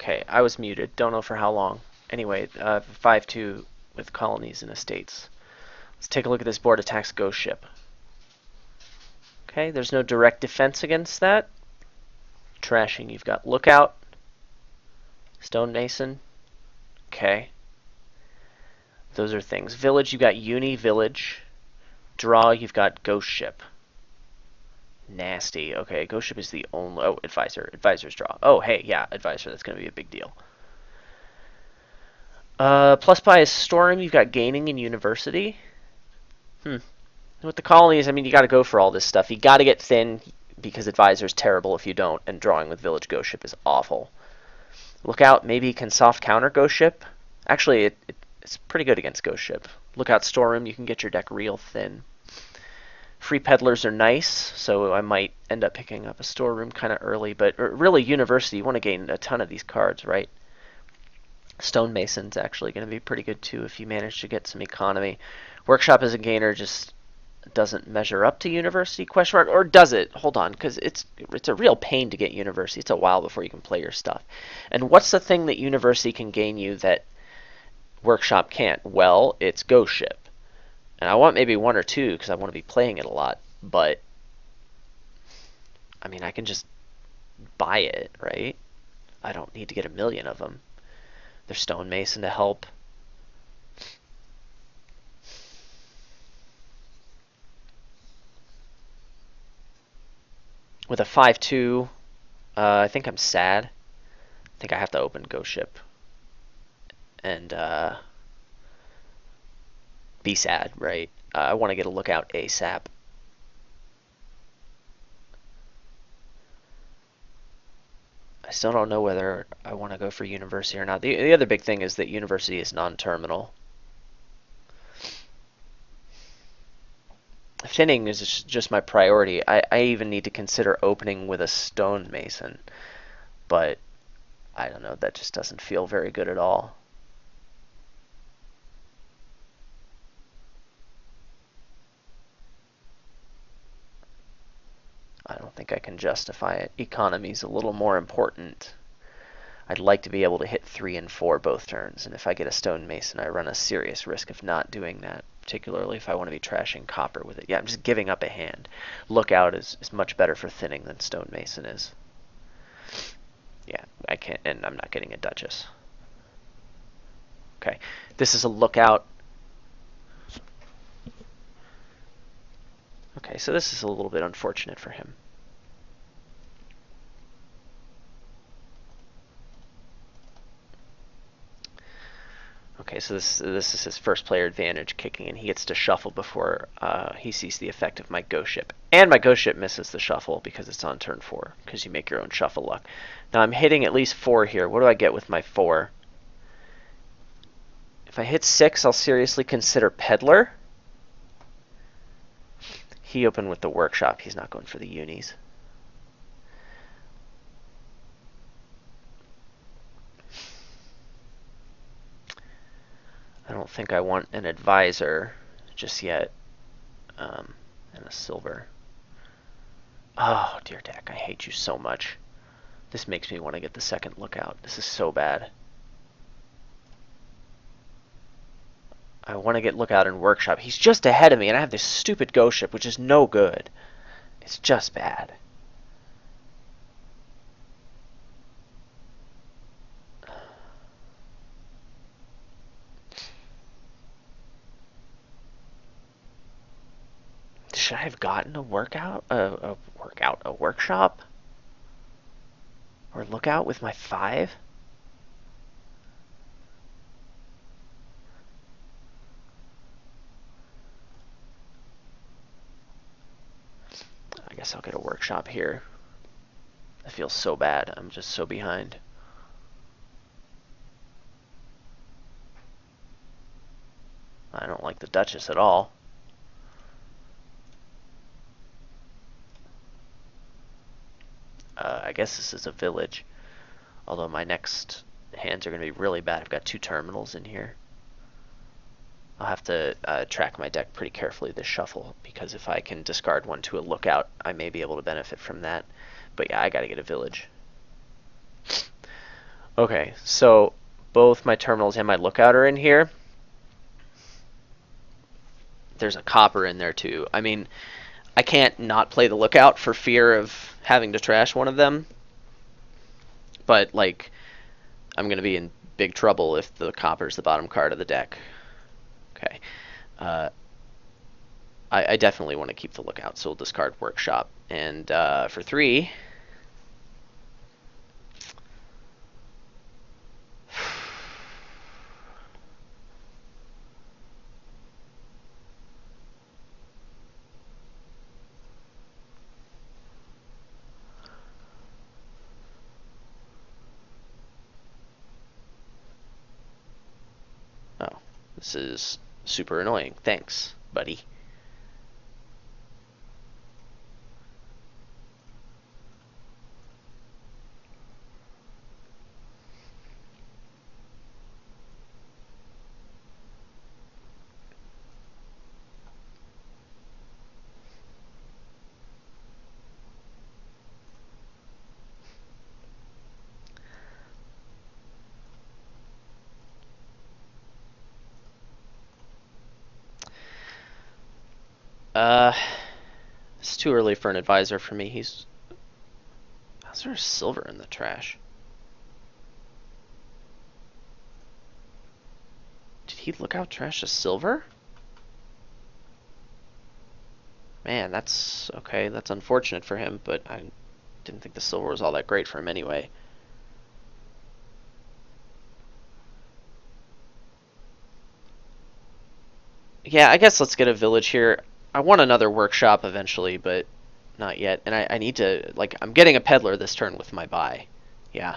Okay, I was muted. Don't know for how long. Anyway, 5-2 with colonies and estates. Let's take a look at this board attacks ghost ship. Okay, there's no direct defense against that. Trashing, you've got lookout, stonemason. Okay. Those are things. Village, you've got uni village. Draw, you've got ghost ship. Nasty. Okay, ghost ship is the only... Oh, advisor. Advisor's draw. Oh, hey, yeah, advisor. That's going to be a big deal. Plus by is storm. You've got gaining in university. With the colonies, I mean, you got to go for all this stuff. You got to get thin because advisor's terrible if you don't, and drawing with village ghost ship is awful. Lookout maybe can soft counter ghost ship. Actually, it's pretty good against ghost ship. Lookout storeroom, you can get your deck real thin. Free peddlers are nice, so I might end up picking up a storeroom kind of early, but really university, you want to gain a ton of these cards, right? Stonemason's actually going to be pretty good too if you manage to get some economy. Workshop as a gainer just doesn't measure up to university, question mark, or does it? Hold on, because it's a real pain to get university. It's a while before you can play your stuff. And what's the thing that university can gain you that workshop can't? Well, it's ghost ship. And I want maybe one or two because I want to be playing it a lot, but I mean, I can just buy it, right? I don't need to get a million of them. There's stonemason to help. With a 5-2, I think I'm sad. I think I have to open ghost ship and be sad, right? I want to get a lookout ASAP. I still don't know whether I want to go for university or not. The other big thing is that university is non-terminal. Thinning is just my priority. I even need to consider opening with a stonemason, but I don't know, that just doesn't feel very good at all. I don't think I can justify it. Economy's a little more important. I'd like to be able to hit 3 and 4 both turns, and if I get a stonemason, I run a serious risk of not doing that, particularly if I want to be trashing copper with it. Yeah, I'm just giving up a hand. Lookout is much better for thinning than stonemason is. Yeah, I can't, and I'm not getting a duchess. Okay, this is a lookout. Okay, so this is a little bit unfortunate for him. Okay, so this is his first player advantage kicking in. He gets to shuffle before he sees the effect of my ghost ship. And my ghost ship misses the shuffle because it's on turn 4, because you make your own shuffle luck. Now I'm hitting at least 4 here. What do I get with my 4? If I hit 6, I'll seriously consider peddler. He opened with the workshop. He's not going for the unis. I don't think I want an advisor just yet. And a silver. Oh, dear deck, I hate you so much. This makes me want to get the second lookout. This is so bad. I want to get lookout in workshop. He's just ahead of me, and I have this stupid ghost ship, which is no good. It's just bad. Should I have gotten a workout? A workshop? Or lookout with my 5? I guess I'll get a workshop here. I feel so bad. I'm just so behind. I don't like the Duchess at all. I guess this is a village. Although my next hands are going to be really bad. I've got 2 terminals in here. I'll have to track my deck pretty carefully this shuffle, because if I can discard 1 to a lookout, I may be able to benefit from that. But yeah, I gotta get a village. Okay, so both my terminals and my lookout are in here. There's a copper in there too. I mean, I can't not play the lookout for fear of having to trash one of them. But, like, I'm going to be in big trouble if the copper's the bottom card of the deck. Okay. Uh, I definitely want to keep the lookout, so we'll discard workshop. And for 3... Oh, this is super annoying. Thanks, buddy. Uh, it's too early for an advisor for me. How's there silver in the trash? Did he look out trash a silver? Man, that's okay. That's unfortunate for him, but I didn't think the silver was all that great for him anyway. Yeah, I guess let's get a village here. I want another workshop eventually, but not yet. And I need to, like, I'm getting a peddler this turn with my buy. Yeah.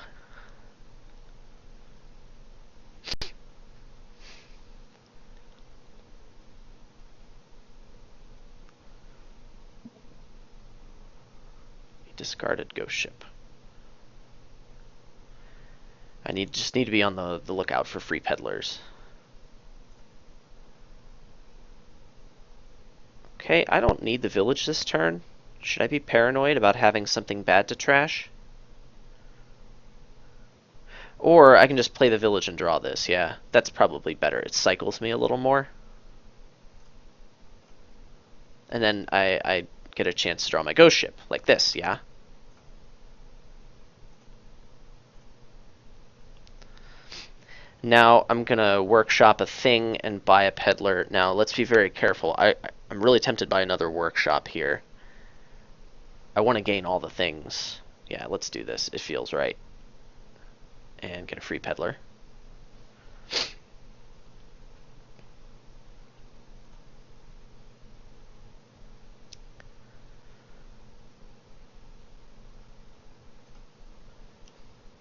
He discarded ghost ship. I just need to be on the lookout for free peddlers. Okay, I don't need the village this turn. Should I be paranoid about having something bad to trash? Or I can just play the village and draw this, yeah. That's probably better. It cycles me a little more. And then I get a chance to draw my ghost ship, like this, yeah? Now I'm going to workshop a thing and buy a peddler. Now let's be very careful. I'm really tempted by another workshop here. I want to gain all the things. Yeah, let's do this. It feels right. And get a free peddler.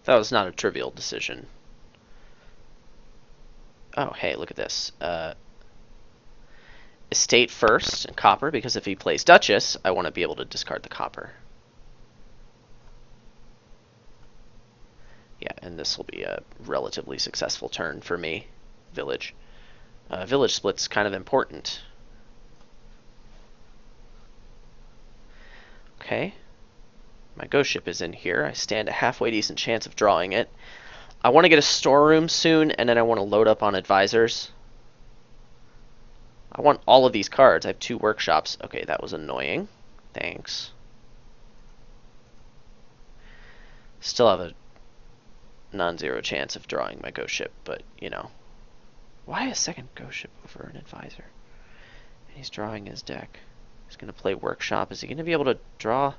That was not a trivial decision. Oh, hey, look at this. Estate first and copper, because if he plays Duchess, I want to be able to discard the copper. Yeah, and this will be a relatively successful turn for me. Village. Village split's kind of important. Okay. My ghost ship is in here. I stand a halfway decent chance of drawing it. I want to get a storeroom soon, and then I want to load up on advisors. I want all of these cards. I have 2 workshops. Okay, that was annoying. Thanks. Still have a non-zero chance of drawing my ghost ship, but, you know. Why a second ghost ship over an advisor? And he's drawing his deck. He's going to play workshop. Is he going to be able to draw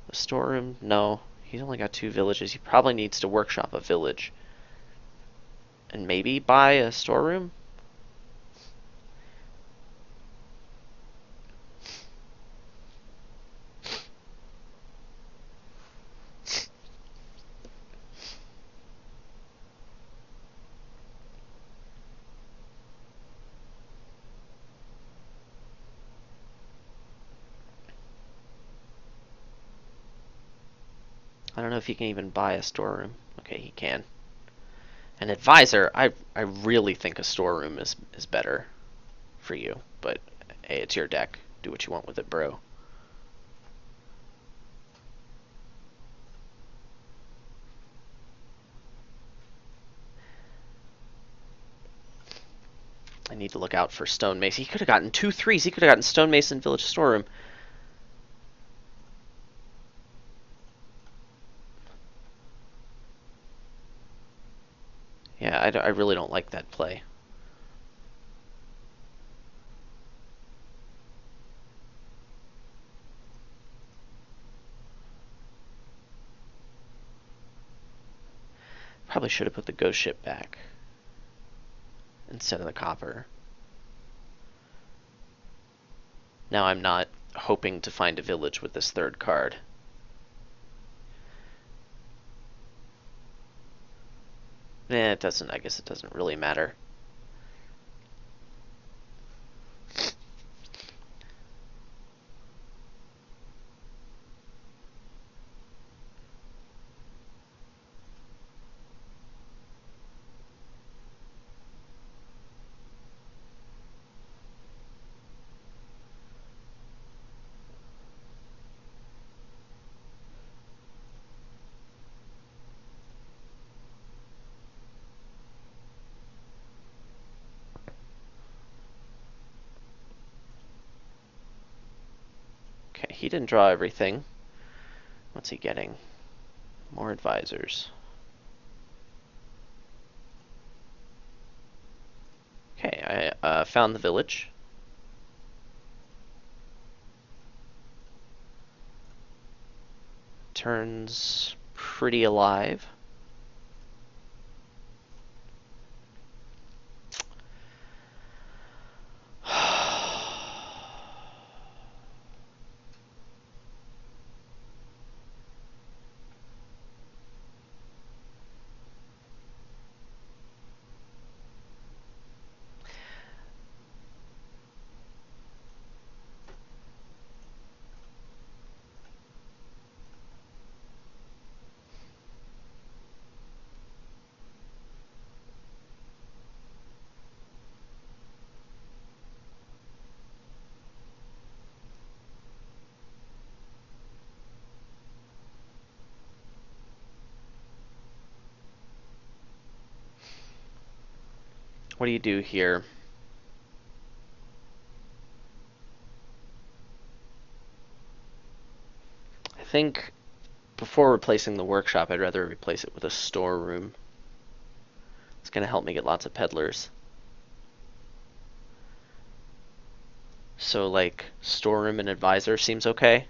a storeroom? No. He's only got 2 villages. He probably needs to workshop a village. And maybe buy a storeroom? I don't know if he can even buy a storeroom. Okay, he can. An advisor, I really think a storeroom is better for you. But, hey, it's your deck. Do what you want with it, bro. I need to look out for Stonemason. He could have gotten 2 threes. He could have gotten Stonemason, Village Storeroom. Yeah, I really don't like that play. Probably should have put the ghost ship back instead of the copper. Now I'm not hoping to find a village with this third card. It doesn't. I guess it doesn't really matter. Okay, he didn't draw everything. What's he getting? More advisors. Okay, I found the village. Turns pretty alive. What do you do here? I think before replacing the workshop, I'd rather replace it with a storeroom. It's going to help me get lots of peddlers. So, like, storeroom and advisor seems okay.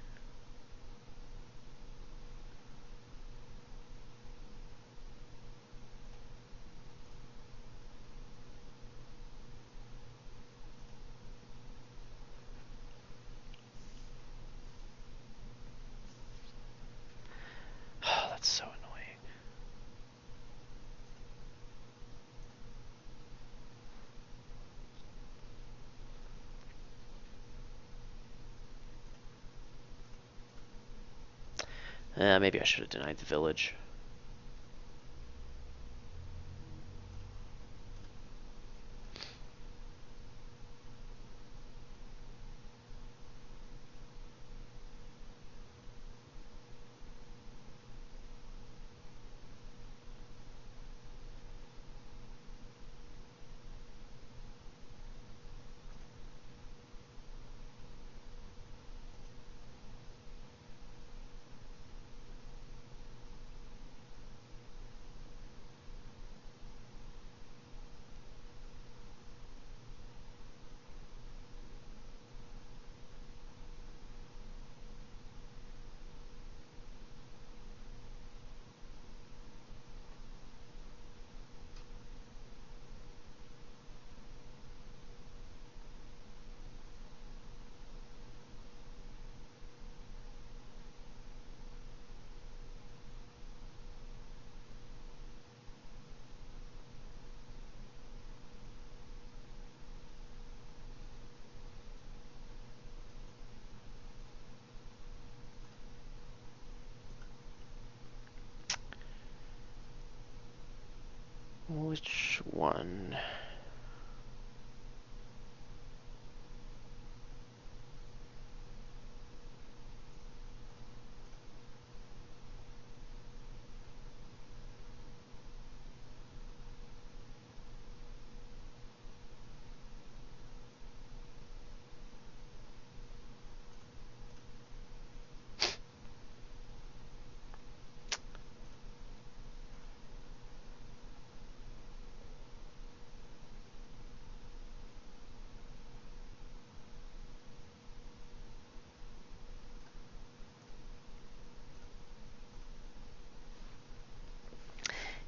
Oh, that's so annoying. Maybe I should have denied the village. Which one?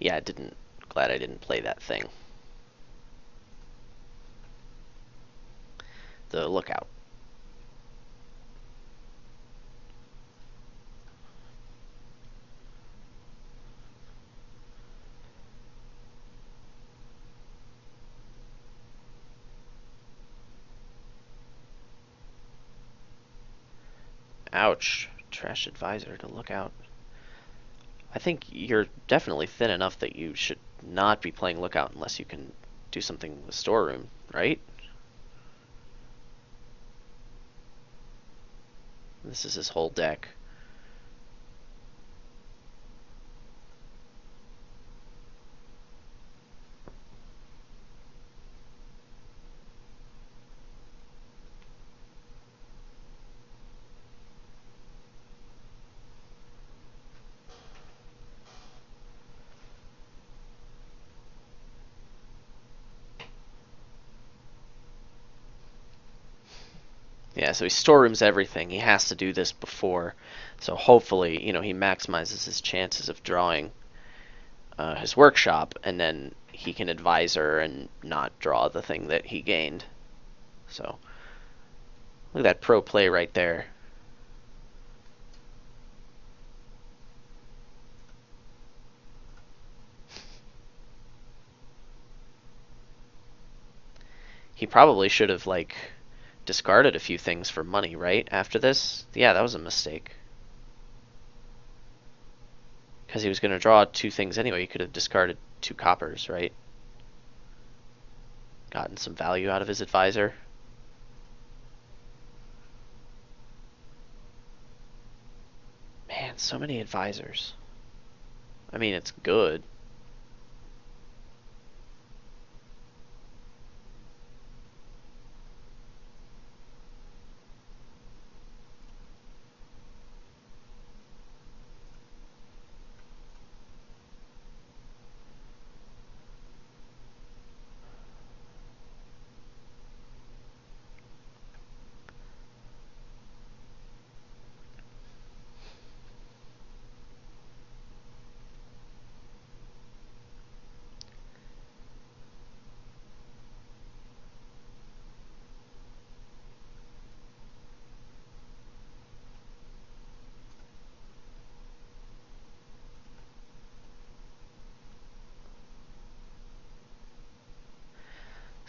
Yeah, glad I didn't play that thing. The lookout. Ouch. Trash advisor to lookout. I think you're definitely thin enough that you should not be playing lookout unless you can do something with storeroom, right? This is his whole deck. Yeah, so he storerooms everything. He has to do this before. So hopefully, he maximizes his chances of drawing his workshop, and then he can advisor and not draw the thing that he gained. So, look at that pro play right there. He probably should have, discarded a few things for money, right? After this? Yeah, that was a mistake. Because he was going to draw 2 things anyway. He could have discarded 2 coppers, right? Gotten some value out of his advisor. Man, so many advisors. I mean, it's good.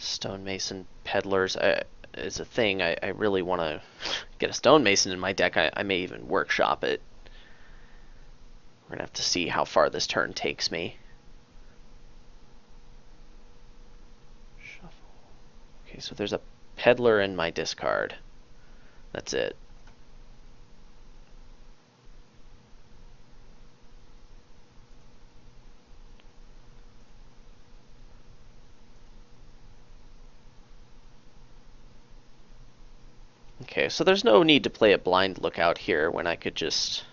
Stonemason peddlers is a thing. I really want to get a stonemason in my deck. I may even workshop it. We're going to have to see how far this turn takes me. Shuffle. Okay, so there's a peddler in my discard. That's it. Okay, so there's no need to play a blind lookout here when I could just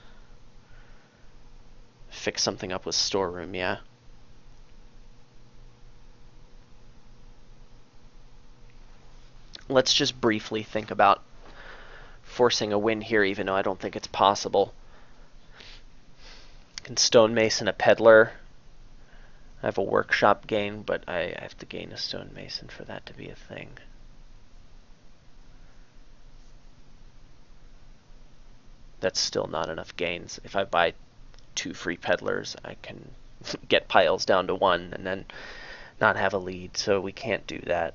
fix something up with storeroom, yeah? Let's just briefly think about forcing a win here, even though I don't think it's possible. Can stonemason a peddler? I have a workshop gain, but I have to gain a stonemason for that to be a thing. That's still not enough gains. If I buy 2 free peddlers, I can get piles down to 1 and then not have a lead, so we can't do that.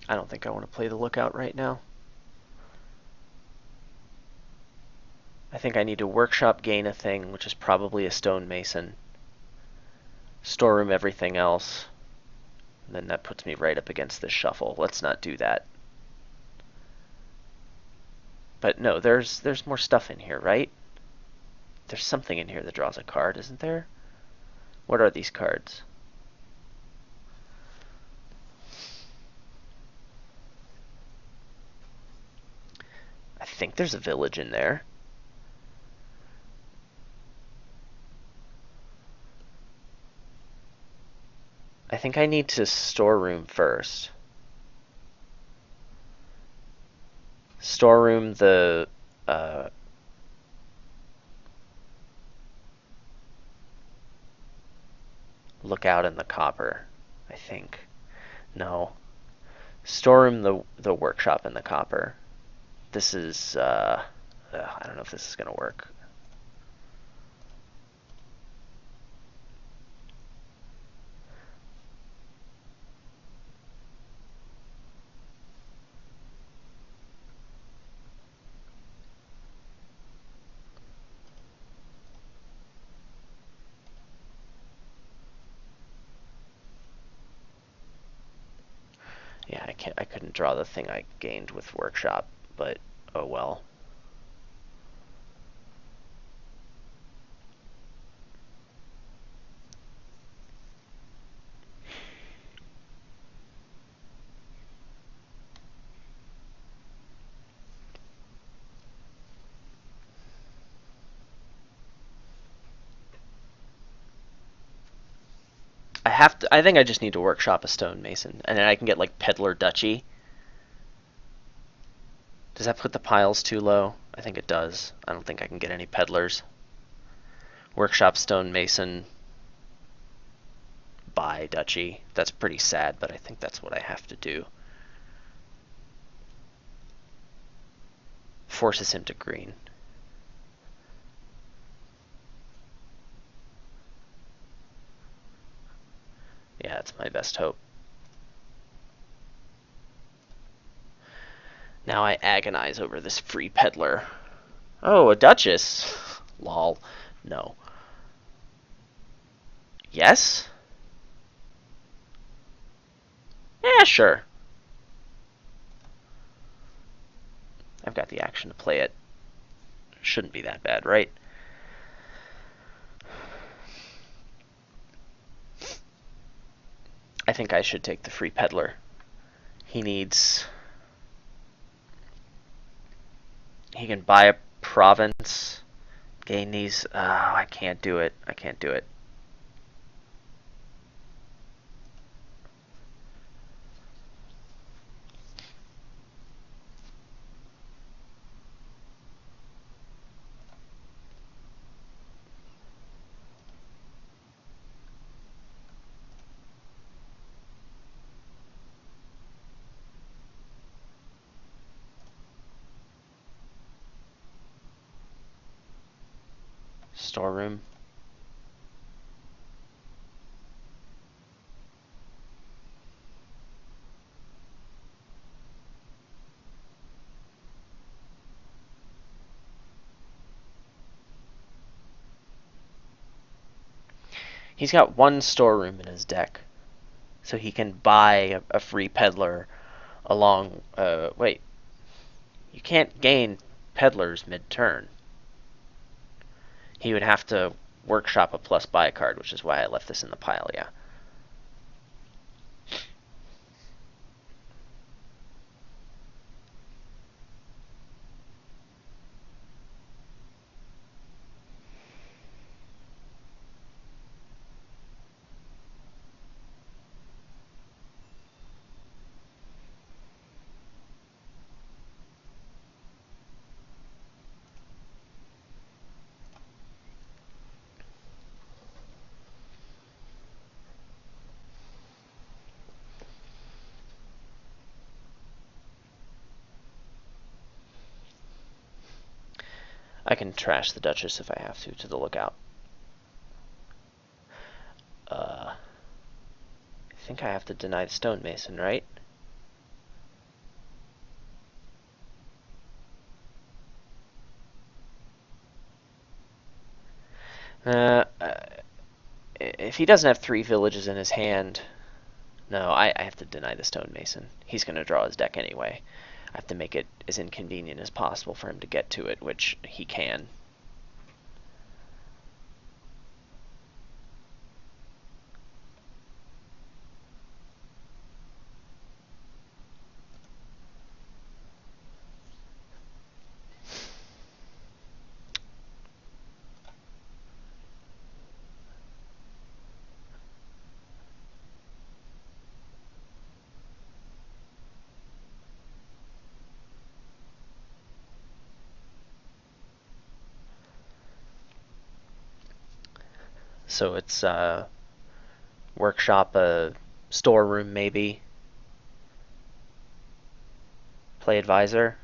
I don't think I want to play the lookout right now. I think I need to workshop gain a thing, which is probably a stonemason. Storeroom everything else. And then that puts me right up against this shuffle. Let's not do that. But no, there's more stuff in here, right? There's something in here that draws a card, isn't there? What are these cards? I think there's a village in there. I think I need to storeroom first. Storeroom the Lookout in the copper, I think. No. Storeroom the workshop in the copper. This is I don't know if this is gonna work. Yeah, I couldn't draw the thing I gained with workshop, but oh well. I think I just need to workshop a stonemason, and then I can get like peddler duchy. Does that put the piles too low? I think it does. I don't think I can get any peddlers. Workshop stonemason, buy duchy. That's pretty sad, but I think that's what I have to do. Forces him to green. Yeah, that's my best hope. Now I agonize over this free peddler. Oh, a duchess. Lol. No. Yes? Yeah, sure. I've got the action to play it. Shouldn't be that bad, right? I think I should take the free peddler. He needs... He can buy a province, gain these... Oh, I can't do it. I can't do it. Storeroom. He's got one storeroom in his deck, so he can buy a free peddler along... wait. You can't gain peddlers mid-turn. He would have to workshop a plus buy card, which is why I left this in the pile, yeah. I can trash the Duchess if I have to the lookout. I think I have to deny the stonemason, right? If he doesn't have 3 villages in his hand... No, I have to deny the stonemason. He's going to draw his deck anyway. I have to make it as inconvenient as possible for him to get to it, which he can. So it's Workshop a storeroom, maybe. Play advisor.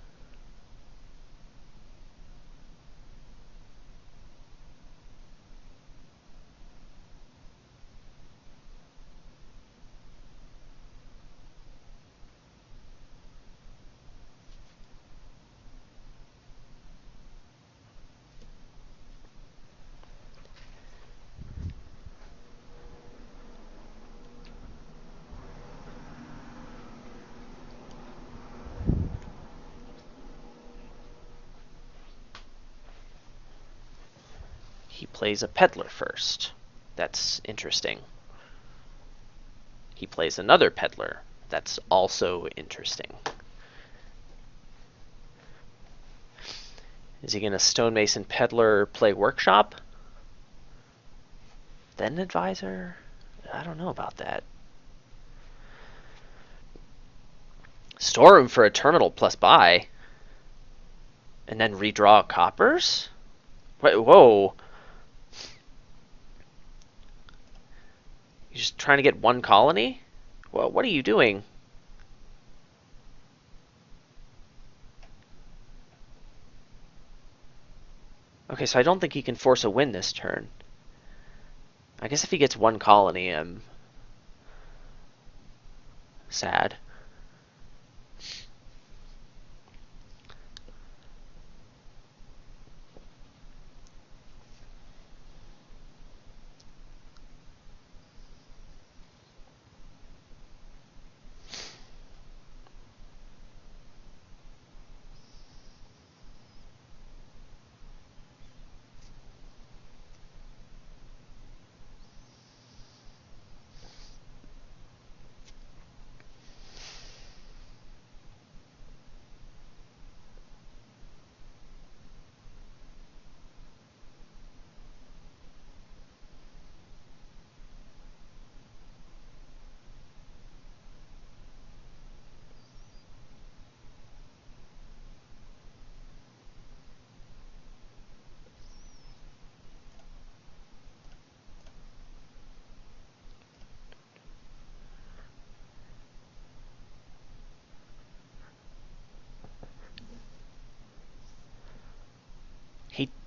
He plays a peddler first. That's interesting. He plays another peddler. That's also interesting. Is he going to stonemason peddler play workshop? Then advisor? I don't know about that. Storeroom for a terminal plus buy. And then redraw coppers? Wait, whoa. You're just trying to get one colony? Well, what are you doing? Okay, so I don't think he can force a win this turn. I guess if he gets one colony, I'm sad.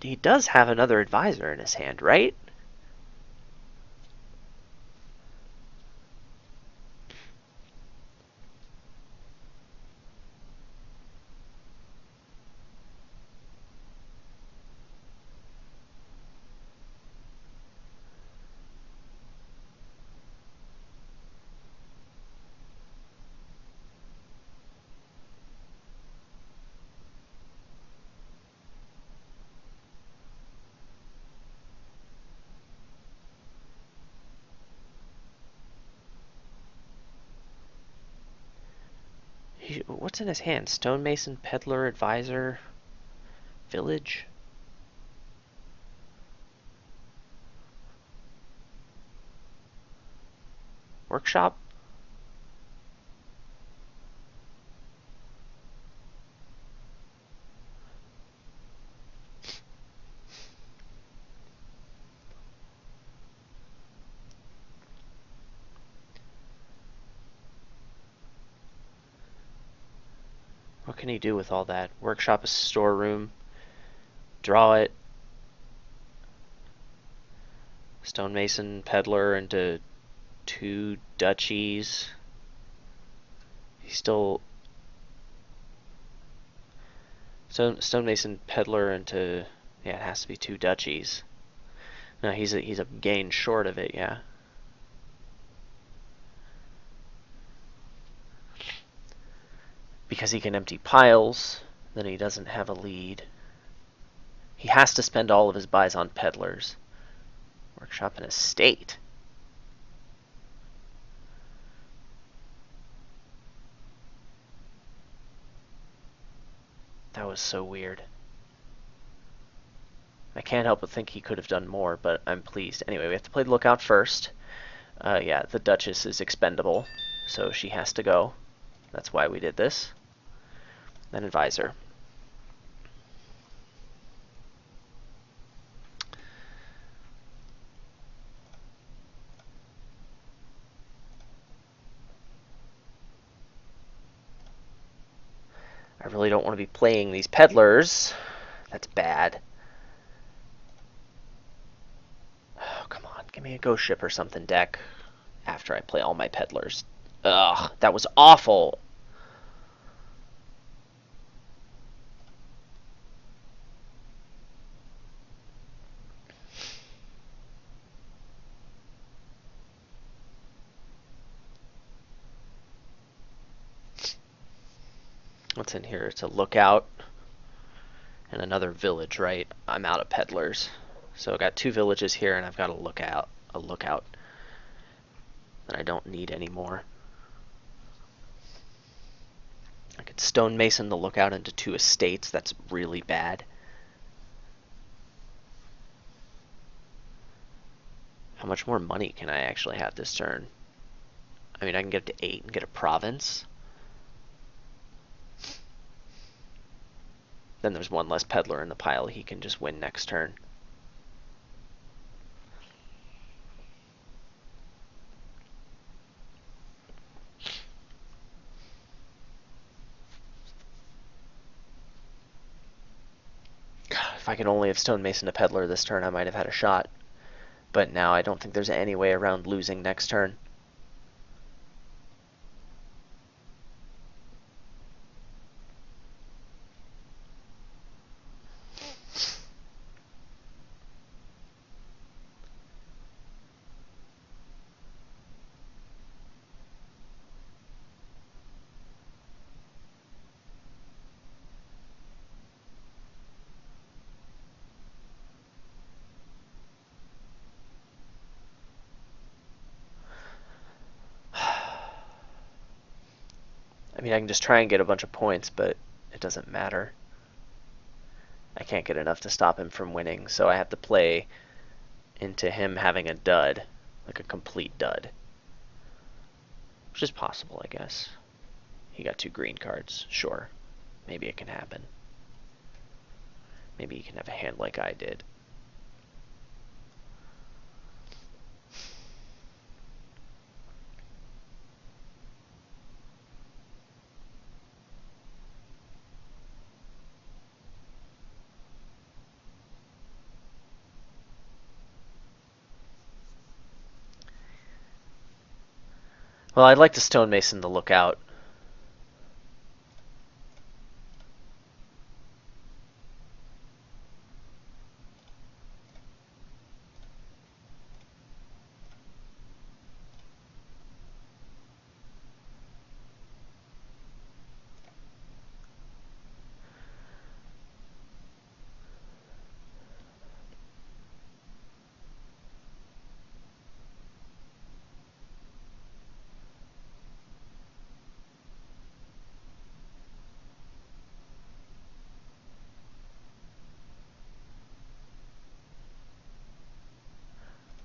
He does have another advisor in his hand, right? What's in his hand? Stonemason, peddler, advisor, village? Workshop? What can he do with all that? Workshop a storeroom. Draw it. Stonemason, peddler into two duchies. He's still... Stonemason, peddler into... Yeah, it has to be two duchies. No, he's a gain short of it, yeah. Because he can empty piles, then he doesn't have a lead. He has to spend all of his buys on peddlers. Workshop an estate. That was so weird. I can't help but think he could have done more, but I'm pleased. Anyway, we have to play the lookout first. Yeah, the Duchess is expendable, so she has to go. That's why we did this. Then advisor. really don't want to be playing these peddlers. That's bad. Oh, come on. Give me a ghost ship or something, deck. After I play all my peddlers. Ugh, that was awful. What's in here? It's a lookout and another village, right? I'm out of peddlers. So I got 2 villages here, and I've got a lookout that I don't need anymore. I could stonemason the lookout into 2 estates. That's really bad. How much more money can I actually have this turn? I mean, I can get up to 8 and get a province. Then there's 1 less peddler in the pile. He can just win next turn. God, if I could only have stonemasoned a peddler this turn, I might have had a shot. But now I don't think there's any way around losing next turn. I mean, I can just try and get a bunch of points, but it doesn't matter. I can't get enough to stop him from winning, so I have to play into him having a dud, like a complete dud. Which is possible, I guess. He got 2 green cards, sure. Maybe it can happen. Maybe he can have a hand like I did. Well, I'd like to stonemason the lookout.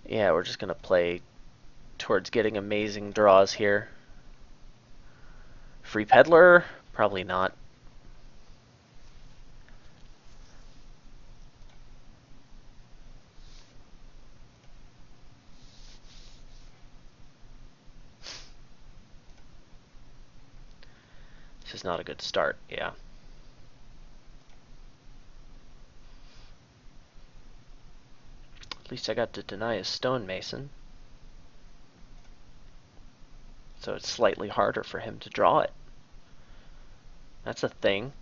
Yeah, we're just going to play towards getting amazing draws here. Free peddler? Probably not. This is not a good start, yeah. At least I got to deny a stonemason. So it's slightly harder for him to draw it. That's a thing.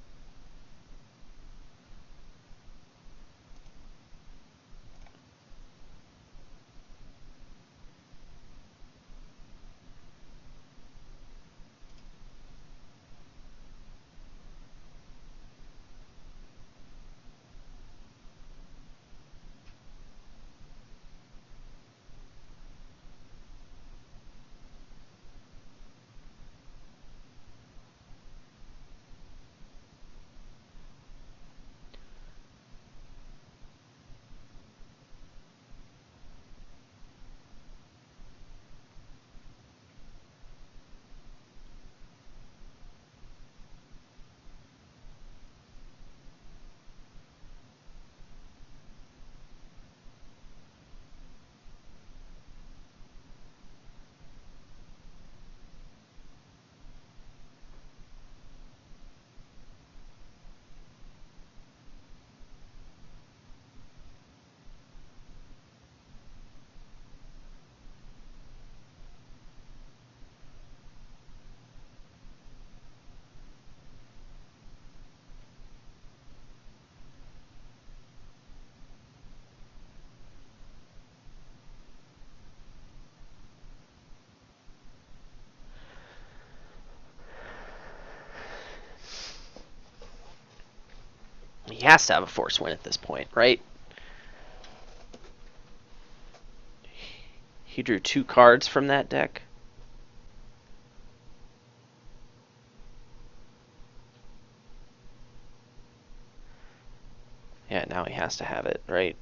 He has to have a force win at this point, right? He drew 2 cards from that deck. Yeah, now he has to have it, right?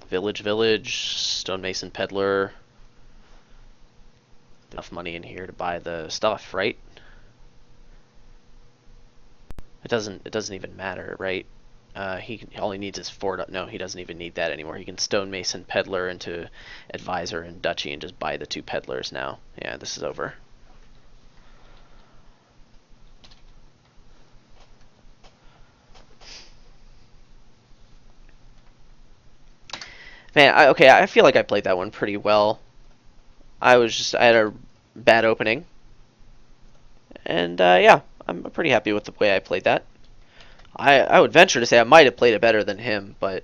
Village, Stonemason Peddler. Enough money in here to buy the stuff, right? It doesn't even matter, right? He all he needs is 4. No, he doesn't even need that anymore. He can Stonemason Peddler into Advisor and Duchy and just buy the 2 Peddlers now. Yeah, this is over. Man, I feel like I played that one pretty well. I had a bad opening, and yeah, I'm pretty happy with the way I played that. I would venture to say I might have played it better than him, but